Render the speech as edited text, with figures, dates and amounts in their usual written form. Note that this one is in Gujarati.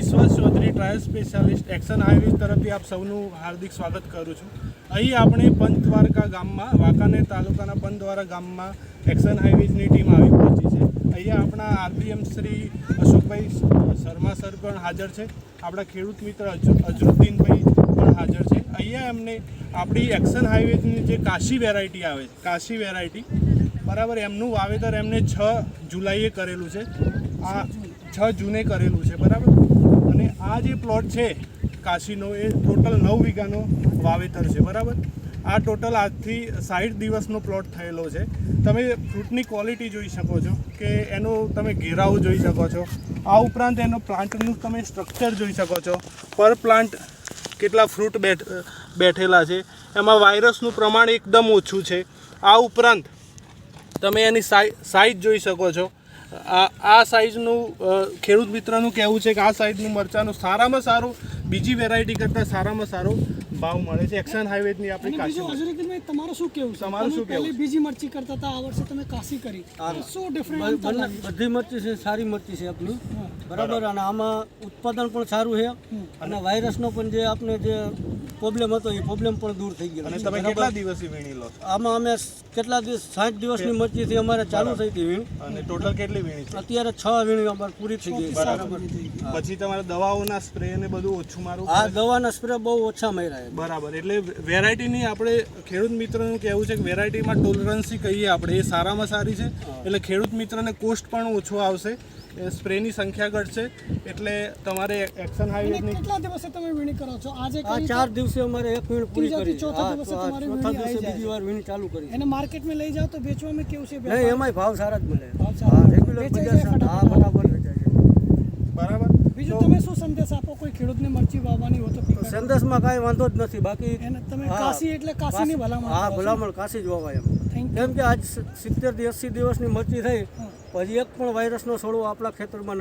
વિશ્વાસ Chaudhary trial specialist action highway તરફથી આપ સૌનું હાર્દિક સ્વાગત કરું છું. અહીં આપણે પંચદ્વારકા ગામમાં વાંકાનેર તાલુકાના પંચદ્વારા ગામમાં એક્શન હાઈવેની ટીમ આવી પહોંચી છે. અહીંયા આપણા આરબીએમ શ્રી અશોકભાઈ શર્મા સર પણ હાજર છે. આપણા ખેડૂત મિત્ર અજરુદ્દીનભાઈ પણ હાજર છે. અહીંયા એમને આપણી એક્શન હાઈવેની જે કાશી વેરાયટી આવે છે, કાશી વેરાયટી બરાબર, એમનું વાવેતર એમને 6 જુલાઈએ કરેલું છે. આ 6 જૂને કરેલું છે બરાબર. અને આ જે પ્લોટ છે કાશીનો એ ટોટલ 9 વીઘાનો વાવેતર છે બરાબર. આ ટોટલ આજથી 60 દિવસનો પ્લોટ થયેલો છે. તમે ફ્રૂટની ક્વોલિટી જોઈ શકો છો કે એનો તમે ઘેરાવો જોઈ શકો છો. આ ઉપરાંત એનો પ્લાન્ટનું તમે સ્ટ્રક્ચર જોઈ શકો છો. પર પ્લાન્ટ કેટલા ફ્રૂટ બેઠેલા છે. એમાં વાયરસનું પ્રમાણ એકદમ ઓછું છે. આ ઉપરાંત તમે એની સાઇઝ જોઈ શકો છો. આ સાઇઝનું ખેડૂત મિત્રનું કહેવું છે કે આ સાઇઝનું મરચાંનું સારામાં સારું બીજી વેરાયટી કરતાં સારામાં સારો ભાવ મળે છે એક્શન હાઈવેની આપણી કાશી. તમારું શું કહેવું? તમારું શું કહેવું? બીજી મરચી કરતા હતા, આ વર્ષે તમે કાશી કરી, શું ડિફરન્સ? બધી મરચી છે, સારી મરચી છે આપની બરાબર. અને આમાં ઉત્પાદન પણ સારું છે અને વાયરસનો પણ જે આપણે જે પ્રોબ્લેમ હતો એ પ્રોબ્લેમ પણ દૂર થઈ ગયો. અને તમે કેટલા દિવસથી વીણી લો છો? આમાં અમે કેટલા દિવસ 60 દિવસની મરચીથી અમારે ચાલુ થઈ હતી વીણ. અને ટોટલ કેટલી વીણી છે? અત્યારે 6 વીણી અમારે પૂરી થઈ ગઈ બરાબર. પછી તમારે દવાઓના સ્પ્રે ને બધું ઓછું મારું? આ દવાના સ્પ્રે બહુ ઓછા મળ્યા છે બરાબર. એટલે વેરાયટીની આપણે ખેડૂત મિત્રનું કહેવું છે કે વેરાયટીમાં ટોલરન્સી કહીએ આપણે એ સારામાં સારી છે. એટલે ખેડૂત મિત્રને કોસ્ટ પણ ઓછો આવશે, સ્પ્રેની સંખ્યા ઘટશે. એટલે તમારે એક્શન હાઈવેની કેટલા દિવસે તમે વીણી કરો છો? આજે આ 4 દિવસે અમારે એક વીણ પૂરી કરી. ચોથા દિવસે તમારી ચોથા દિવસે બીજી વાર વીણ ચાલુ કરી. એને માર્કેટમાં લઈ જાઓ તો વેચવામાં કેવું છે? નહીં, એમાંય ભાવ સારા જ મળે. ભાવ સારા. હા, રેગ્યુલર વેચાઈ બજાર જાય સારા. હા, બરાબર વેચાય છે. બરાબર. બીજું તમે શું સંદેશ આપો કોઈ ખેડૂતને મરચી વાવવાની હોય તો? સંદેશમાં કાંઈ વાંધો જ નથી. બાકી એને તમે કાશી એટલે કાશીની ભલામણ. હા, ભલામણ કાશી જ વાવાય એમ. કેમ કે આજ 70 થી 80 દિવસની મરચી થઈ, પછી એક પણ વાયરસનો છોડવો આપણા ખેતરમાં નથી.